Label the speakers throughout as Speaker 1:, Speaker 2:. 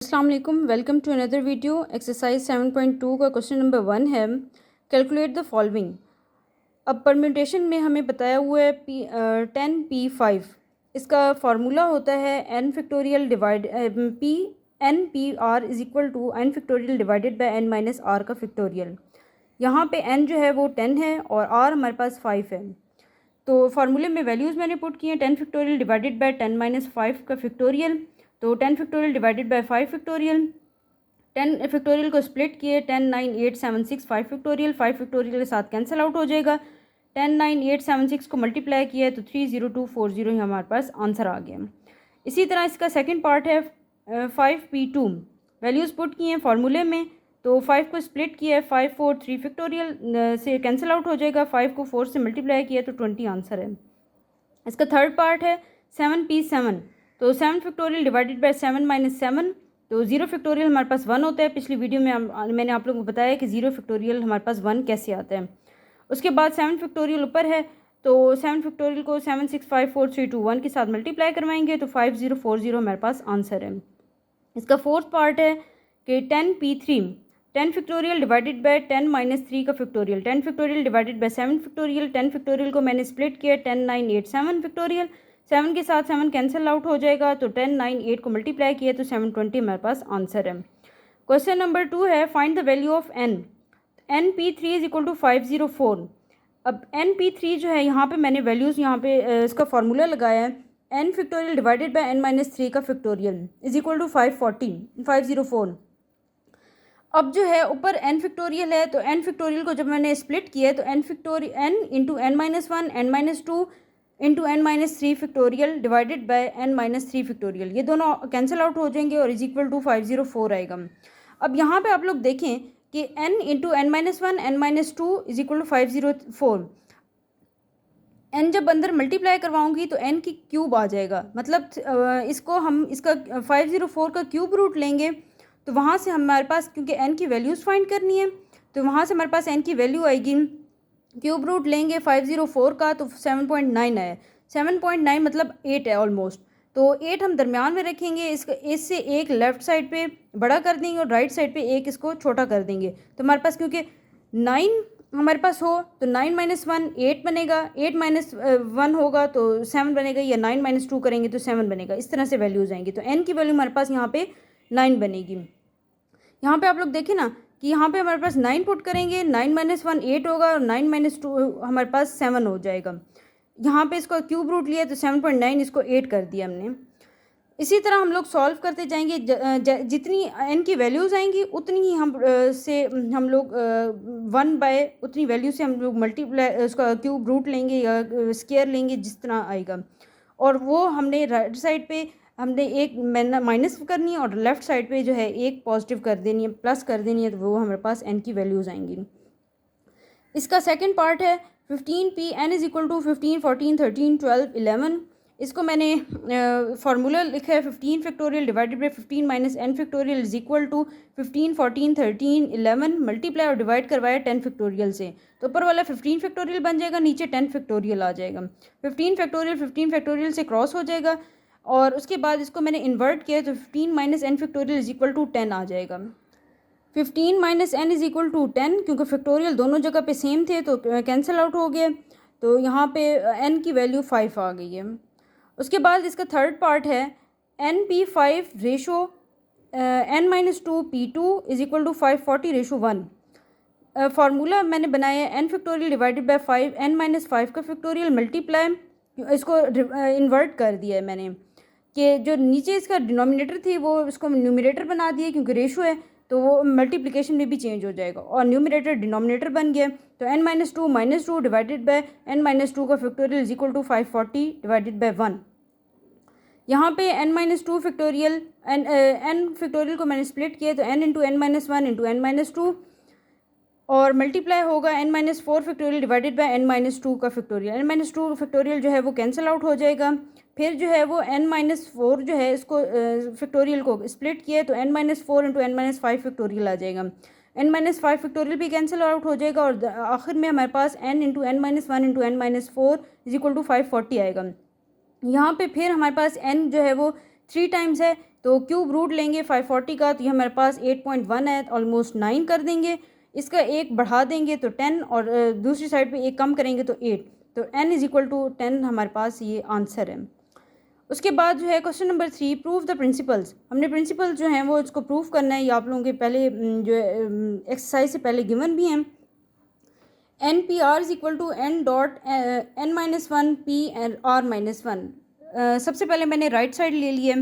Speaker 1: अस्सलाम वालेकुम, welcome to another video. Exercise 7.2 का क्वेश्चन नंबर 1 है, कैलकुलेट द फॉलोइंग। अब परम्यूटेशन में हमें बताया हुआ है 10p5। इसका फार्मूला होता है n factorial divide p n p r is equal to n factorial divided by n minus r का फैक्टोरियल। यहाँ पे n जो है वो 10 है और r हमारे पास 5 है। तो फार्मूले में वैल्यूज़ मैंने पुट किए हैं 10 फैक्टोरियल डिवाइडेड बाय 10 माइनस 5 का फैक्टोरियल। तो 10 factorial divided by 5 factorial, 10 factorial को स्प्लिट किए 10 9 8 7 6 5 फैक्टोरियल, 5 फैक्टोरियल के साथ कैंसिल आउट हो जाएगा। 10 9 8 7 6 को मल्टीप्लाई किया तो 30240 ही हमारे पास आंसर आ गया। इसी तरह इसका सेकंड पार्ट है 5p2। वैल्यूज़ पुट किए हैं फार्मूले में, तो 5 को स्प्लिट किया है 5 4 3 फैक्टोरियल से कैंसिल आउट हो जाएगा। 5 को 4 से मल्टीप्लाई किया तो 20 आंसर है। इसका थर्ड पार्ट है 7p7। तो 7 फैक्टोरियल डिवाइडेड बाय 7 माइनस 7, तो 0 फैक्टोरियल हमारे पास 1 होता है। पिछली वीडियो में मैंने आप लोगों को बताया कि 0 फैक्टोरियल हमारे पास 1 कैसे आता है। उसके बाद 7 फैक्टोरियल ऊपर है, तो 7 फैक्टोरियल को 7 6 5 4 3 2 1 के साथ मल्टीप्लाई करवाएंगे तो 5040 हमारे पास आंसर है। इसका फोर्थ पार्ट है कि 10p3। 10 factorial divided bye 10 minus 3 का factorial, 10 factorial divided bye 7 factorial. 10 factorial को मैंने स्प्लिट किया 10 9 8 7 फैक्टोरियल, 7 के साथ 7 कैंसिल आउट हो जाएगा तो 10 9 8 को मल्टीप्लाई किया तो 720 हमारे पास आंसर है। क्वेश्चन नंबर 2 है, find the value of n। np3 is equal to 504। अब np3 जो है यहाँ पे मैंने वैल्यूज़ यहाँ पे इसका फार्मूला लगाया है n factorial divided by n minus 3 का फैक्टोरियल इज इक्वल टू 504। अब जो है ऊपर n फैक्टोरियल है, तो n फैक्टोरियल को जब मैंने स्प्लिट किया तो n into n minus 1 n minus 2 into n minus 3 factorial divided by n minus 3 factorial, ये दोनों कैंसिल आउट हो जाएंगे और इज इक्वल टू 504 आएगा। अब यहाँ पे आप लोग देखें कि n into n minus 1 n minus 2 is equal to 504। n जब अंदर मल्टीप्लाई करवाऊंगी तो n की क्यूब आ जाएगा, मतलब इसको हम इसका 504 का क्यूब रूट लेंगे तो वहाँ से हमारे पास, क्योंकि n की वैल्यूज़ फाइंड करनी है, तो वहाँ से हमारे पास n की वैल्यू आएगी, क्यूब रूट लेंगे 504 का तो 7.9 है। 7.9 मतलब 8 है ऑलमोस्ट, तो 8 हम दरमियान में रखेंगे। इससे एक लेफ़्ट साइड पे बड़ा कर देंगे और राइट साइड पे एक इसको छोटा कर देंगे। तो हमारे पास क्योंकि 9 हमारे पास हो तो 9 माइनस 1 8 बनेगा, 8 माइनस 1 होगा तो 7 बनेगा, या 9 माइनस 2 करेंगे तो 7 बनेगा। इस तरह से वैल्यूज़ आएंगी, तो n की वैल्यू हमारे पास यहाँ पे 9 बनेगी। यहाँ पे आप लोग देखें ना कि यहाँ पे हमारे पास 9 पुट करेंगे, 9 माइनस 1 8 होगा और 9 माइनस 2 हमारे पास 7 हो जाएगा। यहाँ पे इसको क्यूब रूट लिया तो 7.9 इसको 8 कर दिया हमने। इसी तरह हम लोग सॉल्व करते जाएंगे, जितनी n की वैल्यूज़ आएंगी उतनी ही हम लोग 1 बाय उतनी वैल्यू से हम लोग मल्टीप्लाई उसका क्यूब रूट लेंगे या स्क्वायर लेंगे, जिस तरह आएगा। और वो हमने राइट साइड पे हमने एक माइनस करनी है और लेफ़्ट साइड पे जो है एक पॉजिटिव कर देनी है, प्लस कर देनी है, तो वो हमारे पास n की वैल्यूज़ आएंगी। इसका सेकंड पार्ट है 15p n is equal to 15 14 13 12 11। इसको मैंने फार्मूला लिखा है 15 factorial divided by 15 minus n factorial is equal to 15 14 13 11 multiply और डिवाइड करवाया 10 फैक्टोरियल से, तो ऊपर वाला 15 फैक्टोरियल बन जाएगा, नीचे 10 फैक्टोरियल आ जाएगा। 15 फैक्टोरियल से क्रॉस हो जाएगा और उसके बाद इसको मैंने इन्वर्ट किया तो 15 minus n factorial is equal to 10 आ जाएगा। 15 minus n is equal to 10, क्योंकि फैक्टोरियल दोनों जगह पे सेम थे तो कैंसिल आउट हो गया, तो यहाँ पे n की वैल्यू 5 आ गई है। उसके बाद इसका थर्ड पार्ट है np5 ratio n minus 2 p2 is equal to 540 ratio 1। Formula मैंने बनाया है n factorial divided by 5 n minus 5 का फैक्टोरियल मल्टीप्लाई, इसको इन्वर्ट कर दिया है मैंने कि जो नीचे इसका डिनोमिनेटर थी वो इसको न्यूमरेटर बना दिया, क्योंकि रेशो है तो वो मल्टीप्लिकेशन में भी चेंज हो जाएगा और न्यूमरेटर डिनोमिनेटर बन गया। तो n minus 2 divided by n minus 2 का factorial is equal to 540 divided by 1। यहाँ पे n minus 2 factorial n factorial को मैंने स्प्लिट किया तो n into n minus 1 into n minus 2 और मल्टीप्लाई होगा n minus 4 factorial divided by n minus 2 का फैक्टोरियल। n माइनस 2 फैक्टोरियल जो है वो कैंसिल आउट हो जाएगा। फिर जो है वो n माइनस 4 जो है इसको फैक्टोरियल को स्प्लिट किया तो n minus 4 into n minus 5 factorial आ जाएगा। n माइनस 5 फैक्टोरियल भी कैंसिल आउट हो जाएगा और आखिर में हमारे पास n into n minus 1 into n minus 4 is equal to 540 आएगा। यहाँ पे फिर हमारे पास n जो है वो 3 टाइम्स है, तो क्यूब रूट लेंगे 540 का, तो ये हमारे पास 8.1 है, ऑलमोस्ट 9 कर देंगे। इसका एक बढ़ा देंगे तो 10, और दूसरी साइड पे एक कम करेंगे तो 8, तो n इज़ इक्वल टू 10 हमारे पास ये आंसर है। उसके बाद जो है question number 3, prove the principles. हमने प्रिंसिपल जो हैं वो इसको प्रूव करना है। ये आप लोगों के पहले जो एक्सरसाइज से पहले गिवन भी हैं। N P R is equal to N dot N minus one P R minus one. सबसे पहले मैंने राइट साइड ले लिया,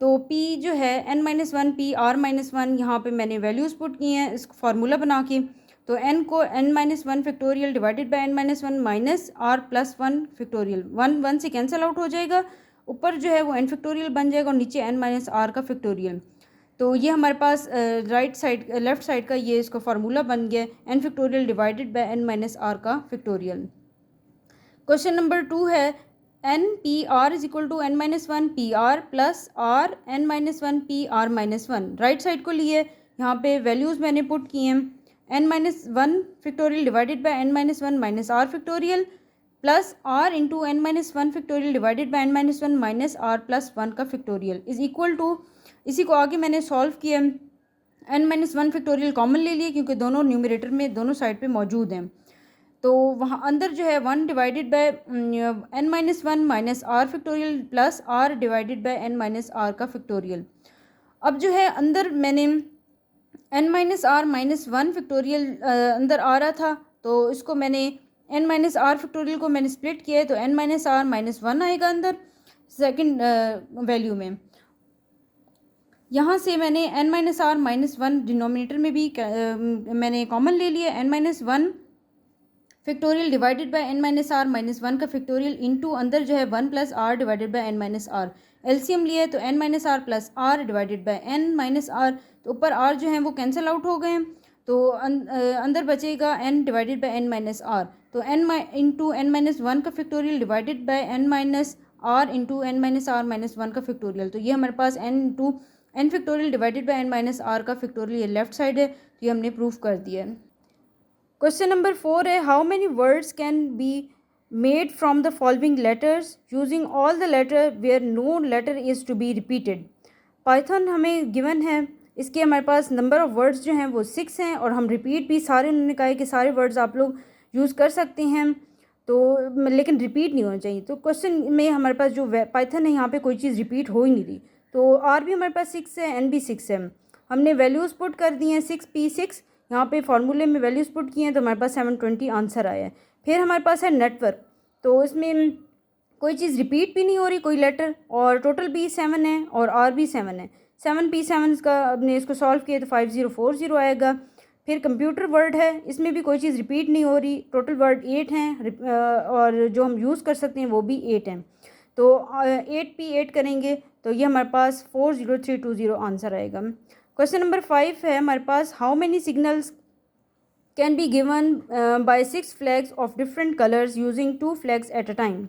Speaker 1: तो p जो है n minus one P R minus one, यहाँ पर मैंने वैल्यूज़ पुट की हैं इसको फार्मूला बना के। तो n को n minus one factorial divided by n minus one minus R plus one factorial, one one से कैंसिल आउट हो जाएगा, ऊपर जो है वो n फैक्टोरियल बन जाएगा और नीचे n माइनस आर का फैक्टोरियल। तो ये हमारे पास राइट साइड लेफ़्ट साइड का ये इसका फार्मूला बन गया, n factorial divided by n minus are का फैक्टोरियल। क्वेश्चन नंबर 2 है n P R is equal to n minus one P R plus R n minus one P R minus one. Right side को लिए यहाँ पे values मैंने put की हैं, n minus one factorial divided by n minus one minus R factorial plus R into N minus one factorial divided by N minus one minus R plus one का factorial is equal to, इसी को आगे मैंने solve किया, N minus one factorial common ले लिए क्योंकि दोनों न्यूमरेटर में दोनों साइड पे मौजूद हैं। तो वहाँ अंदर जो है one divided by N minus one minus R factorial plus R divided by N minus are का फैक्टोरियल। अब जो है अंदर मैंने N minus are minus one factorial अंदर आ रहा था, तो इसको मैंने एन माइनस आर फैक्टोरियल को मैंने स्प्लिट किया है, तो N minus are minus one आएगा अंदर सेकेंड वैल्यू में। यहाँ से मैंने N minus are minus one denominator में भी मैंने कॉमन ले लिया, N minus one factorial divided by N minus are minus one का फैक्टोरियल इंटू अंदर जो है one plus R divided by N minus R. LCM लिया है तो N minus R plus R divided by N minus are, तो ऊपर are जो है वो कैंसिल आउट हो गए हैं, तो अंदर बचेगा n divided by n minus are. तो n into N minus one का factorial divided by n minus r into N minus are minus one का फैक्टोरियल। तो ये हमारे पास n into n factorial divided by n minus are का factorial, ये left side है, तो ये हमने प्रूफ कर दिया है। क्वेश्चन नंबर 4 है how many words can be made from the following letters using all the letter where no letter is to be repeated. Python हमें गिवन है, इसके हमारे पास नंबर ऑफ़ वर्ड्स जो हैं वो 6 हैं, और हम रिपीट भी सारे, उन्होंने कहा है कि सारे वर्ड्स आप लोग यूज़ कर सकते हैं, तो लेकिन रिपीट नहीं होना चाहिए। तो क्वेश्चन में हमारे पास जो पाइथन है यहाँ पे कोई चीज़ रिपीट हो ही नहीं रही, तो आर भी हमारे पास 6 है, एन भी 6 है। हमने वैल्यूज़ पुट कर दी हैं 6p6, यहाँ पे फार्मूले में वैल्यूज़ पुट किए हैं, तो हमारे पास 720 आंसर आया है। फिर हमारे पास है नेटवर्क, तो इसमें कोई चीज़ रिपीट भी नहीं हो रही कोई लेटर, और टोटल भी 7 है और आर भी 7 है। 7p7 का आपने इसको सॉल्व किया तो 5040 आएगा। फिर कंप्यूटर वर्ड है, इसमें भी कोई चीज़ रिपीट नहीं हो रही, टोटल वर्ड 8 हैं और जो हम यूज़ कर सकते हैं वो भी 8 हैं, तो 8p8 करेंगे तो ये हमारे पास 40320 आंसर आएगा। क्वेश्चन नंबर 5 है हमारे पास how many signals can be given by 6 flags of different colours using 2 flags at a time.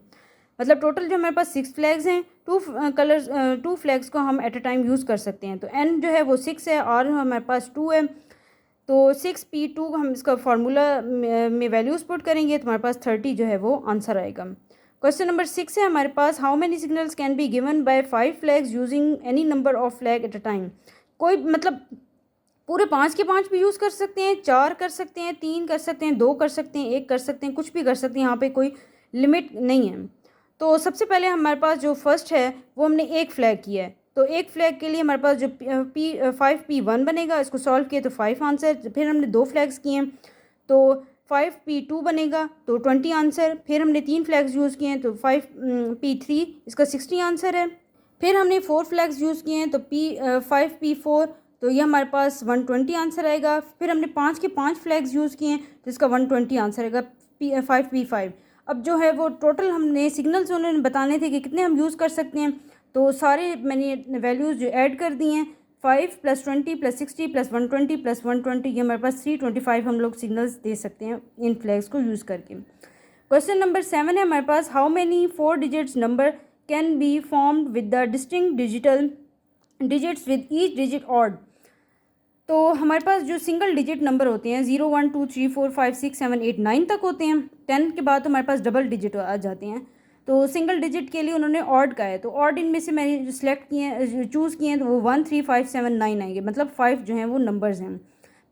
Speaker 1: मतलब टोटल जो हमारे पास 6 फ्लैग्स हैं, 2 फ्लैग्स को हम एट अ टाइम यूज़ कर सकते हैं। तो n जो है वो 6 है, r हमारे पास 2 है, तो 6p2 हम इसका फार्मूला में वैल्यूज़ पुट करेंगे तो हमारे पास 30 जो है वो आंसर आएगा। क्वेश्चन नंबर 6 है हमारे पास how many signals can be given by 5 flags using any number of flag at a time. कोई मतलब पूरे 5 के 5 भी यूज़ कर सकते हैं, 4 कर सकते हैं, 3 कर सकते हैं, 2 कर सकते हैं, 1 कर सकते हैं, कुछ भी कर सकते हैं, यहाँ पे कोई लिमिट नहीं है। तो सबसे पहले हमारे पास जो फर्स्ट है वो हमने एक फ्लैग किया है, तो एक फ्लैग के लिए हमारे पास जो5p1 बनेगा, इसको सॉल्व किया तो 5 आंसर। फिर हमने 2 फ्लैग्स किए हैं तो 5p2 बनेगा तो 20 आंसर। फिर हमने 3 फ्लैग्स यूज़ किए हैं तो 5p3, इसका 60 आंसर है। फिर हमने 4 फ्लैग्स यूज़ किए हैं तो 5p4, तो ये हमारे पास 120 आंसर आएगा। फिर हमने 5 के 5 फ्लैग्स यूज़ किए हैं तो इसका 120 आंसर आएगा 5p5। अब जो है वो टोटल हमने सिग्नल्स उन्होंने बताने थे कि कितने हम यूज़ कर सकते हैं, तो सारे मैंने वैल्यूज़ जो ऐड कर दी हैं, 5 + 20 + 60 + 120 + 120, ये हमारे पास 325 हम लोग सिग्नल्स दे सकते हैं इन फ्लैग्स को यूज़ करके। क्वेश्चन नंबर 7 है हमारे पास how many 4 digits number can be formed with the distinct digital digits with each digit odd. तो हमारे पास जो सिंगल डिजिट नंबर होते हैं 0 1 2 3 4 5 6 7 8 9 तक होते हैं, 10 के बाद तो हमारे पास डबल डिजिट आ जाते हैं। तो सिंगल डिजिट के लिए उन्होंने ऑड का है, तो ऑड इनमें से मैंने जो सिलेक्ट किए हैं, चूज़ किए हैं, तो वो 1 3 5 7 9 आएंगे, मतलब 5 जो हैं वो नंबर्स हैं।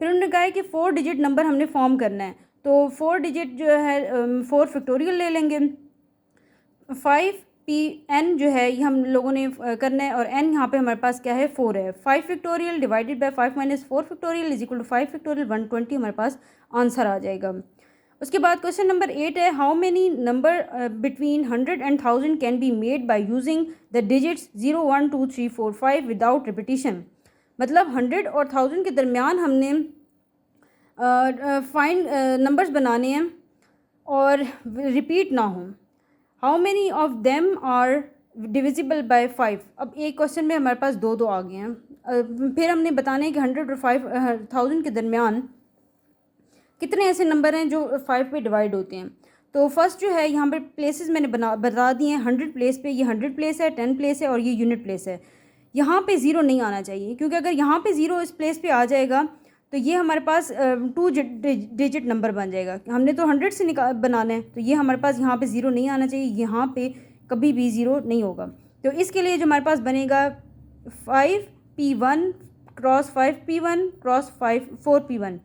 Speaker 1: फिर उन्होंने कहा है कि 4 डिजिट नंबर हमने फॉर्म करना है, तो 4 डिजिट जो है 4 फैक्टोरियल ले लेंगे। 5p(n) जो है ये हम लोगों ने करना है, और n यहाँ पे हमारे पास क्या है 4 है। 5 factorial divided by 5 minus 4 factorial is equal to 5 factorial 120 हमारे पास आंसर आ जाएगा। उसके बाद क्वेश्चन नंबर 8 है, how many number between 100 and 1000 can be made by using the digits 0 1 2 3 4 5 without repetition. मतलब 100 और 1000 के दरमियान हमने फाइन नंबर्स बनाने हैं और रिपीट ना हो। How many of them are divisible by 5। अब एक क्वेश्चन में हमारे पास दो आ गए हैं। फिर हमने बताना है कि 100 और 5000 के दरमियान कितने ऐसे नंबर हैं जो 5 पे डिवाइड होते हैं। तो फर्स्ट जो है यहाँ पे प्लेसेस मैंने बता दिए हैं। 100 प्लेस पे ये 100 प्लेस है, 10 प्लेस है और ये यूनिट प्लेस है। यहाँ पे ज़ीरो नहीं आना चाहिए, क्योंकि अगर यहाँ पे ज़ीरो इस प्लेस पे आ जाएगा तो ये हमारे पास 2 डिजिट नंबर बन जाएगा। हमने तो 100 से बनाना है, तो ये हमारे पास यहाँ पे ज़ीरो नहीं आना चाहिए, यहाँ पे कभी भी ज़ीरो नहीं होगा। तो इसके लिए जो हमारे पास बनेगा 5p1 cross 5p1 cross 4p1,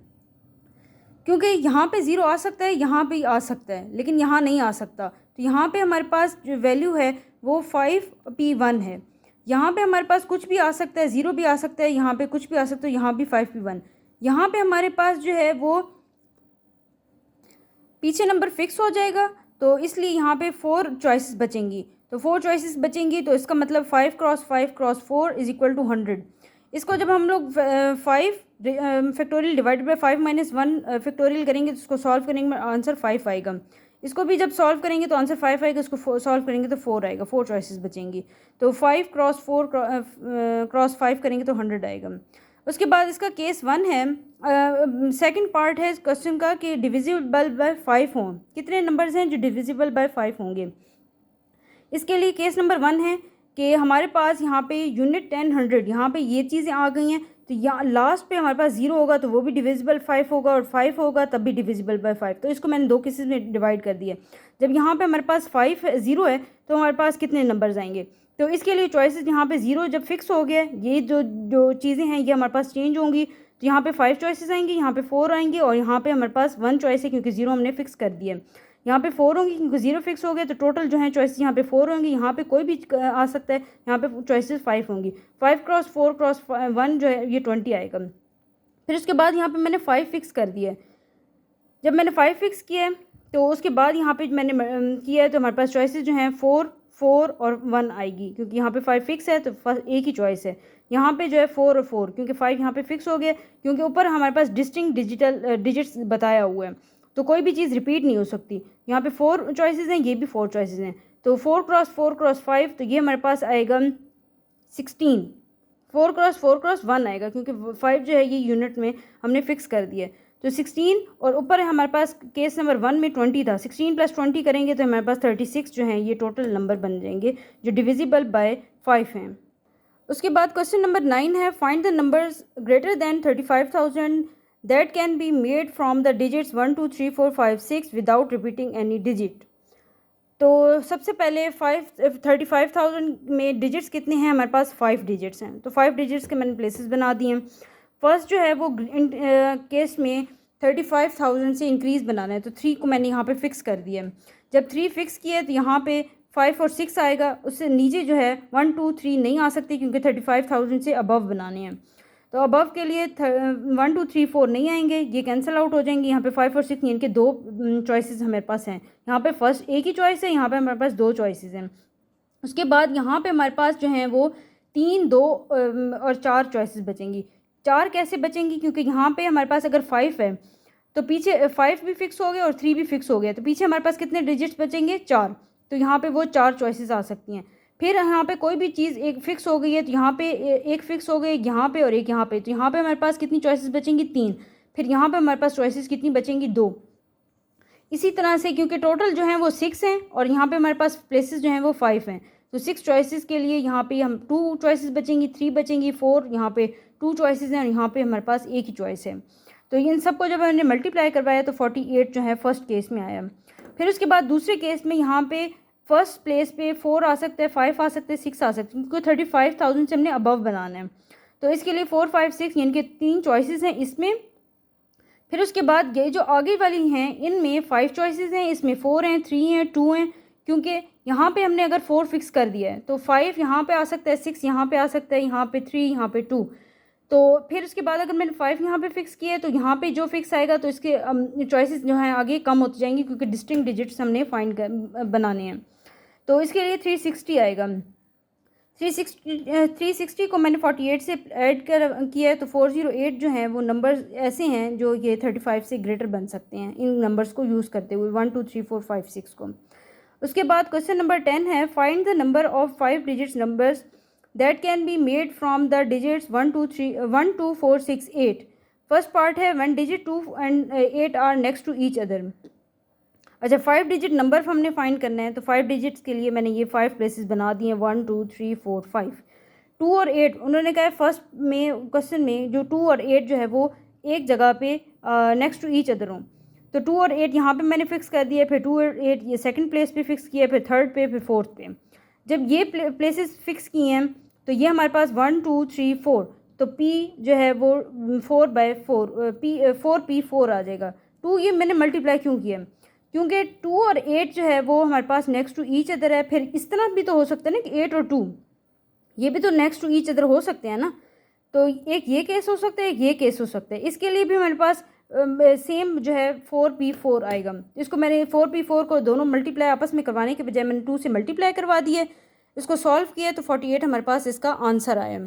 Speaker 1: क्योंकि यहाँ पे ज़ीरो आ सकता है, यहाँ पे आ सकता है, लेकिन यहाँ नहीं आ सकता। तो यहाँ पे हमारे पास जो वैल्यू है वो 5p1 है। यहाँ पे हमारे पास कुछ भी आ सकता है, ज़ीरो भी आ सकता है, यहाँ पे कुछ भी आ सकता है, यहाँ भी 5p1। यहाँ पे हमारे पास जो है वो पीछे नंबर फिक्स हो जाएगा, तो इसलिए यहाँ पे 4 चॉइसेस बचेंगी। तो 4 चॉइसेस बचेंगी, तो इसका मतलब 5 क्रॉस 4 इज इक्वल टू 100। इसको जब हम लोग 5 factorial divided by 5 minus 1 factorial करेंगे तो उसको सॉल्व करेंगे, आंसर 5 आएगा। इसको भी जब सॉल्व करेंगे तो आंसर 5 आएगा, इसको सॉल्व करेंगे तो 4 आएगा, 4 चॉइसेस बचेंगी। तो 5 क्रॉस 4 क्रॉस 5 करेंगे तो 100 आएगा। उसके बाद इसका केस 1 है, सेकंड पार्ट है इस क्वेश्चन का कि डिविजिबल बाय 5 हों। कितने नंबर्स हैं जो डिविजिबल बाय 5 होंगे। इसके लिए केस नंबर 1 है कि हमारे पास यहाँ पे यूनिट 10 100 यहाँ पे ये चीज़ें आ गई हैं, तो यहाँ लास्ट पे हमारे पास 0 होगा तो वो भी डिविजिबल 5 होगा, और 5 होगा तब भी डिविजिबल बाय 5। तो इसको मैंने 2 केसेस में डिवाइड कर दिया। जब यहाँ पे हमारे पास 0 है तो हमारे पास कितने नंबर्स आएंगे। तो इसके लिए चॉइसेस यहाँ पे 0 जब फिक्स हो गया, ये जो चीज़ें हैं ये हमारे पास चेंज होंगी। तो यहाँ पे 5 चॉइसेस आएंगी, यहाँ पे 4 आएंगे, और यहाँ पे हमारे पास 1 चॉइस है क्योंकि 0 हमने फिक्स कर दिया। यहाँ पे 4 होंगी क्योंकि 0 फिक्स हो गया, तो टोटल जो है चॉइसेस यहाँ पे 4 होंगी। यहाँ पे कोई भी आ सकता है, यहाँ पे चॉइसेस 5 होंगी। 5 क्रॉस 4 क्रॉस 1 जो है ये 20 आएगा। फिर उसके बाद यहाँ पे मैंने 5 फिक्स कर दिया है। जब मैंने 5 फिक्स किया है तो उसके बाद यहाँ पे मैंने किया है, तो हमारे पास चॉइसेस जो हैं 4 4 और 1 आएगी, क्योंकि यहाँ पे 5 फिक्स है तो एक ही चॉइस है। यहाँ पे जो है 4 और 4, क्योंकि 5 यहाँ पे फिक्स हो गया, क्योंकि ऊपर हमारे पास डिस्टिंक्ट डिजिट्स बताया हुआ है, तो कोई भी चीज़ रिपीट नहीं हो सकती। यहाँ पे 4 चॉइसेस हैं, ये भी 4 चॉइसेस हैं, तो 4 क्रॉस 5 तो ये हमारे पास आएगा 16। 4 क्रॉस 1 आएगा, क्योंकि 5 जो है ये यूनिट में हमने फिक्स कर दिया है। तो 16, और ऊपर हमारे पास केस नंबर 1 में 20 था। 16 + 20 करेंगे तो हमारे पास 36 जो हैं ये टोटल नंबर बन जाएंगे जो डिविजिबल बाय 5 हैं। उसके बाद क्वेश्चन नंबर 9 है, find the numbers greater than 35,000 that can be made from the digits 1 2 3 4 5 6 without repeating any digit. तो सबसे पहले 35,000 में डिजिट्स कितने हैं, हमारे पास 5 डिजिट्स हैं। तो 5 डिजिट्स के मैंने प्लेसेस बना दिए हैं। फर्स्ट जो है वो केस में 35,000 से इंक्रीज़ बनाना है, तो 3 को मैंने यहाँ पे फिक्स कर दिया है। जब 3 फिक्स किया तो यहाँ पे 5 और 6 आएगा, उससे नीचे जो है 1 2 3 नहीं आ सकती, क्योंकि 35,000 से अबव बनाने हैं। तो अबव के लिए 1 2 3 4 नहीं आएंगे, ये कैंसिल आउट हो जाएंगे। यहाँ पे 5 और 6 इनके 2 चॉइसेस हमारे पास हैं। यहाँ पे फर्स्ट एक ही चॉइस है, यहाँ पे हमारे पास 2 चॉइसेस हैं। उसके बाद यहाँ पे हमारे पास जो हैं वो 3 2 और 4 चॉइसेस बचेंगी। 4 कैसे बचेंगी, क्योंकि यहाँ पे हमारे पास अगर 5 है तो पीछे 5 भी फिक्स हो गया और 3 भी फिक्स हो गया, तो पीछे हमारे पास कितने डिजिट्स बचेंगे, 4। तो यहाँ पे वो 4 चॉइसेस आ सकती हैं। फिर यहाँ पे कोई भी चीज़ एक फिक्स हो गई है, तो यहाँ पे एक फिक्स हो गई, यहाँ पे और एक यहाँ पे, तो यहाँ पे हमारे पास कितनी चॉइसेस बचेंगी, 3। फिर यहाँ पे हमारे पास चॉइसेस कितनी बचेंगी, 2। इसी तरह से क्योंकि टोटल जो है वो 6 हैं और यहाँ पे हमारे पास प्लेसेस जो हैं वो 5 हैं, तो 6 चॉइसेस के लिए यहाँ पे हम 2 चॉइसेस बचेंगी, 3 बचेंगी, 4 यहाँ पे 2 चॉइसेस हैं और यहाँ पे हमारे पास एक ही चॉइस है। तो इन सबको जब हमने मल्टीप्लाई करवाया तो 48 जो है फर्स्ट केस में आया। फिर उसके बाद दूसरे केस में यहाँ पे फर्स्ट प्लेस पे 4 आ सकता है, 5 आ सकते हैं, 6 आ सकते हैं, क्योंकि 35,000 से हमने अबव बनाना है। तो इसके लिए 4, 5, 6 यानी कि 3 चॉइसेस हैं इसमें। फिर उसके बाद ये जो आगे वाली हैं इनमें 5 चॉइसेस हैं, इसमें 4 हैं, 3 हैं, 2 हैं, क्योंकि यहाँ पे हमने अगर 4 फिक्स कर दिया है तो 5 यहाँ पे आ सकता है, 6 यहाँ पे आ सकता है, यहाँ पे 3, यहाँ पे 2। तो फिर उसके बाद अगर मैंने 5 यहाँ पे फिक्स किया है तो यहाँ पे जो फिक्स आएगा तो इसके चॉइसेस जो हैं आगे कम होती जाएंगी, क्योंकि डिस्टिंक्ट डिजिट्स हमने फाइंड बनाने हैं। तो इसके लिए 360 आएगा। 360 को मैंने 48 से ऐड किया है, तो 408 जो हैं वो नंबर ऐसे हैं जो ये 35 से ग्रेटर बन सकते हैं इन नंबर्स को यूज़ करते हुए, 1 2 3 4 5 6 को। उसके बाद क्वेश्चन नंबर 10 है, find the number of 5 digits numbers that can be made from the digits 1 2 4 6 8। First part है when digit 2 and 8 are next to each other. अच्छा, 5 डिजिट नंबर हमने फाइंड करना है, तो 5 डिजिट्स के लिए मैंने ये 5 प्लेसेस बना दिए हैं, 1 2 3 4 5। 2 और 8 उन्होंने कहा है फर्स्ट में क्वेश्चन में जो 2 और 8 जो है वो एक जगह पे नेक्स्ट टू ईच अदर हों। तो 2 और 8 यहाँ पे मैंने फिक्स कर दिया, फिर 2 और 8 ये सेकंड प्लेस पे फिक्स किया, फिर थर्ड पे, फिर फोर्थ पे। जब ये प्लेसेस फिक्स किए हैं तो ये हमारे पास 1 2 3 4, तो P जो है वो 4/4 4P4 आ जाएगा। 2 ये मैंने मल्टीप्लाई क्यों किया है, क्योंकि 2 और 8 जो है वो हमारे पास नेक्स्ट टू ईच अदर है। फिर इस तरह भी तो हो सकता है ना कि 8 और 2 ये भी तो नेक्स्ट टू ईच अदर हो सकते हैं ना। तो एक ये केस हो सकता है, एक ये केस हो सकता है। इसके लिए भी हमारे पास सेम जो है 4P4 आएगा। इसको मैंने 4P4 को दोनों मल्टीप्लाई आपस में करवाने के बजाय मैंने 2 से मल्टीप्लाई करवा दिए, इसको सॉल्व किया तो 48 हमारे पास इसका आंसर आया।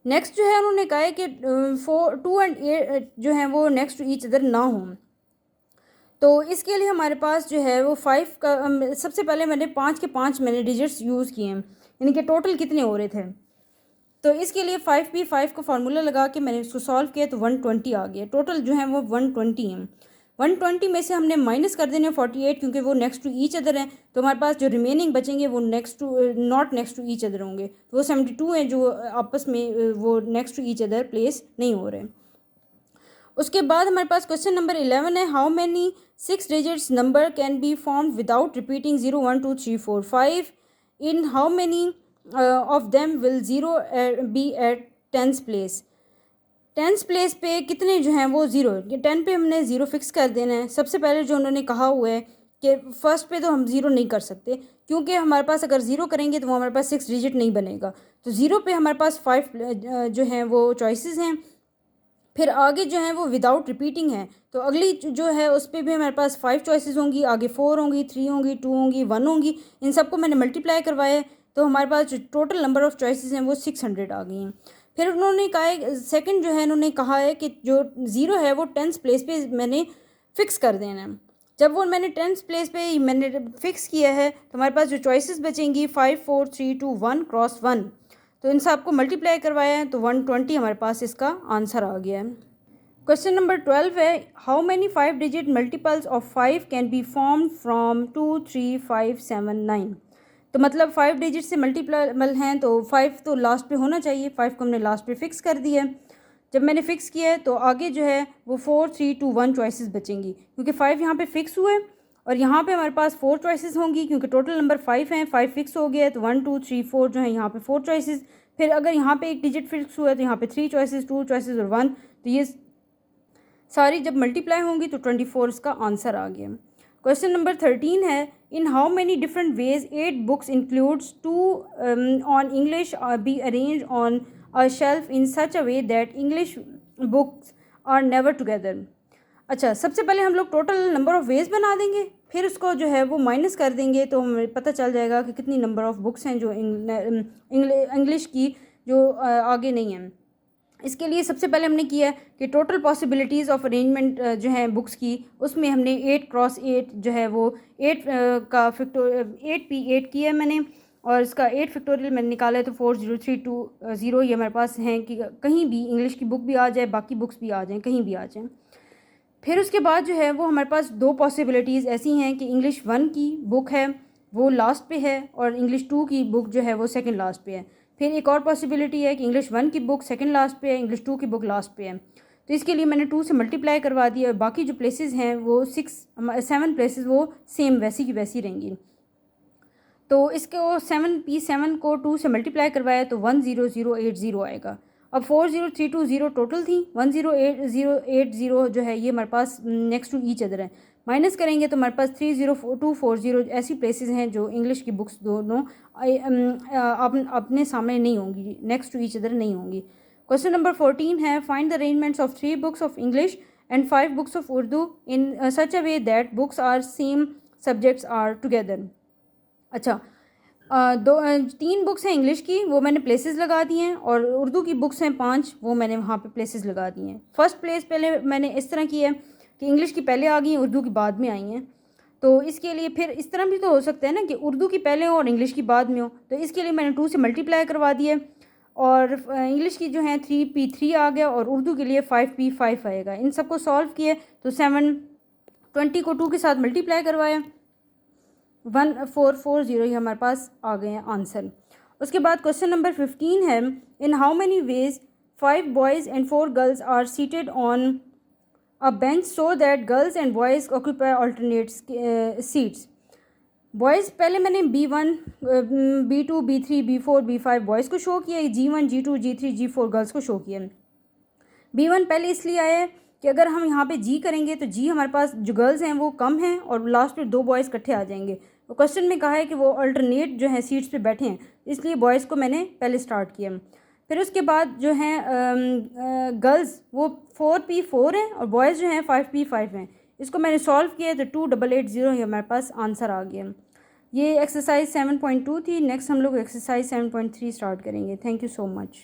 Speaker 1: नेक्स्ट जो है उन्होंने कहा है कि 2 एंड 8 जो है वो नेक्स्ट टू ईच अदर ना हों। तो इसके लिए हमारे पास जो है वो 5 का सबसे पहले मैंने 5 के 5 मैंने डिजिट्स यूज़ किए हैं, यानी कि टोटल कितने हो रहे थे। तो इसके लिए 5P5 को फार्मूला लगा के मैंने इसको सॉल्व किया तो 120 आ गया। टोटल जो है वो 120 हैं। 120 में से हमने माइनस कर देने 48, क्योंकि वो नेक्स्ट टू ईच अदर हैं, तो हमारे पास जो रिमेनिंग बचेंगे वो not next to each other होंगे। तो वो 72 हैं जो आपस में वो next to each other place नहीं हो रहे। उसके बाद हमारे पास क्वेश्चन नंबर 11 है, how many 6 digits number can be formed without repeating 0 1 2 3 4 5 in how many of them will 0 be at 10th place. 10th place पे कितने जो हैं वो 0, 10 पे हमने 0 फिक्स कर देना है। सबसे पहले जो उन्होंने कहा हुआ है कि फर्स्ट पे तो हम 0 नहीं कर सकते, क्योंकि हमारे पास अगर 0 करेंगे तो वो हमारे पास 6 डिजिट नहीं बनेगा। तो 0 पे हमारे पास 5 जो हैं वो चॉइसेस हैं। फिर आगे जो है वो विदाउट रिपीटिंग है, तो अगली जो है उस पर भी हमारे पास 5 चॉइसेस होंगी, आगे 4 होंगी, 3 होंगी, 2 होंगी, 1 होंगी। इन सबको मैंने मल्टीप्लाई करवाया है, तो हमारे पास जो टोटल नंबर ऑफ़ चॉइसेस हैं वो 600 आ गई हैं। फिर उन्होंने कहा है सेकंड जो है उन्होंने कहा है कि जो 0 है वो 10th प्लेस पे मैंने फ़िक्स कर देना है। जब वो मैंने 10th प्लेस पे मैंने फ़िक्स किया है तो हमारे पास जो चॉइसेस बचेंगी 5 4 3 2 1 क्रॉस 1, तो इन सबको मल्टीप्लाई करवाया है तो 120 हमारे पास इसका आंसर आ गया है। क्वेश्चन नंबर 12 है, how many 5 digit multiples of 5 can be form from 2 3 5 7 9। तो मतलब 5 डिजिट से मल्टीपल हैं तो 5 तो लास्ट पे होना चाहिए, 5 को हमने लास्ट पे फिक्स कर दिया है। जब मैंने फ़िक्स किया है तो आगे जो है वो 4 3 2 1 चॉइसेस बचेंगी, क्योंकि 5 यहाँ पे फिक्स हुए और यहाँ पे हमारे पास 4 चॉइसेस होंगी, क्योंकि टोटल नंबर 5 हैं, 5 फिक्स हो गया है तो 1 2 3 4 जो है यहाँ पे 4 चॉइसेस। फिर अगर यहाँ पे एक डिजिट फिक्स हुआ है तो यहाँ पे 3 चॉइसेस, 2 चॉइसेस और 1, तो ये सारी जब मल्टीप्लाई होंगी तो 24 इसका आंसर आ गया। क्वेश्चन नंबर 13 है, in how many different ways 8 books includes 2 on English be arrange on a shelf in such a way that English books are never together. अच्छा, सबसे पहले हम लोग टोटल नंबर ऑफ़ वेज बना देंगे, फिर उसको जो है वो माइनस कर देंगे तो हमें पता चल जाएगा कि कितनी नंबर ऑफ़ बुक्स हैं जो इंग्लिश की जो आगे नहीं हैं। इसके लिए सबसे पहले हमने किया कि टोटल पॉसिबिलिटीज़ ऑफ अरेंजमेंट जो है बुक्स की, उसमें हमने 8 क्रॉस 8 जो है वो 8 का 8P8 किया है मैंने, और इसका 8 फैक्टोरियल मैंने निकाला है तो 40320 ये हमारे पास हैं कि कहीं भी इंग्लिश की बुक भी आ जाए, बाकी बुक्स भी आ जाएँ, कहीं भी आ जाएँ। फिर उसके बाद जो है वो हमारे पास 2 पॉसिबिलिटीज़ ऐसी हैं कि इंग्लिश 1 की बुक है वो लास्ट पे है और इंग्लिश 2 की बुक जो है वो सेकंड लास्ट पे है। फिर एक और पॉसिबिलिटी है कि इंग्लिश 1 की बुक सेकंड लास्ट पे है, इंग्लिश 2 की बुक लास्ट पे है। तो इसके लिए मैंने 2 से मल्टीप्लाई करवा दिया और बाकी जो प्लेसेस हैं वो 7 प्लेसेस वो सेम वैसी की वैसी रहेंगी। तो इसको 7P7 को 2 से मल्टीप्लाई करवाया तो 10080 आएगा। अब 40320 टोटल थी, 10080 जो है ये हमारे पास नेक्स्ट टू ईच अदर है। माइनस करेंगे तो हमारे पास 30240 ऐसी प्लेसेस हैं जो इंग्लिश की बुक्स दोनों अपने सामने नहीं होंगी, नेक्स्ट टू ईच अदर नहीं होंगी। क्वेश्चन नंबर 14 है, find the arrangements of 3 books of English and 5 books of Urdu in such a way that books are same subjects are together. अच्छा, 3 बुक्स हैं इंग्लिश की, वो मैंने प्लेसेस लगा दी हैं, और उर्दू की बुक्स हैं 5, वो मैंने वहाँ पे प्लेसेस लगा दी हैं। फर्स्ट प्लेस पहले मैंने इस तरह की है कि इंग्लिश की पहले आ गई, उर्दू की बाद में आई हैं। तो इसके लिए फिर इस तरह भी तो हो सकता है ना कि उर्दू की पहले हो और इंग्लिश की बाद में हो, तो इसके लिए मैंने 2 से मल्टीप्लाई करवा दिया, और इंग्लिश की जो है 3P3 आ गया, और उर्दू के लिए 5P5 आएगा। इन सबको सॉल्व किए तो 720 को 2 के साथ मल्टीप्लाई करवाया, 1440 ये हमारे पास आ गए हैं आंसर। उसके बाद क्वेश्चन नंबर 15 है, in how many ways 5 boys and 4 girls are seated on a bench so that girls and boys occupy alternate seats. Boys पहले मैंने B1, B2, B3, B4, B5 boys को शो किया, G1, G2, G3, G4 girls को show किया। B1 पहले इसलिए आया है कि अगर हम यहाँ पे G करेंगे तो G हमारे पास जो गर्ल्स हैं वो कम हैं, और लास्ट में 2 बॉयज़ इकट्ठे आ जाएंगे। तो क्वेश्चन में कहा है कि वो अल्टरनेट जो है सीट्स पे बैठे हैं, इसलिए बॉयज़ को मैंने पहले स्टार्ट किया। फिर उसके बाद जो हैं गर्ल्स वो 4P4 हैं, और बॉयज़ जो हैं 5P5 हैं। इसको मैंने सॉल्व किया तो 2880 हमारे पास आंसर आ गया। ये एक्सरसाइज 7.2 थी। नेक्स्ट हम लोग एक्सरसाइज 7.3 स्टार्ट करेंगे। Thank you so much.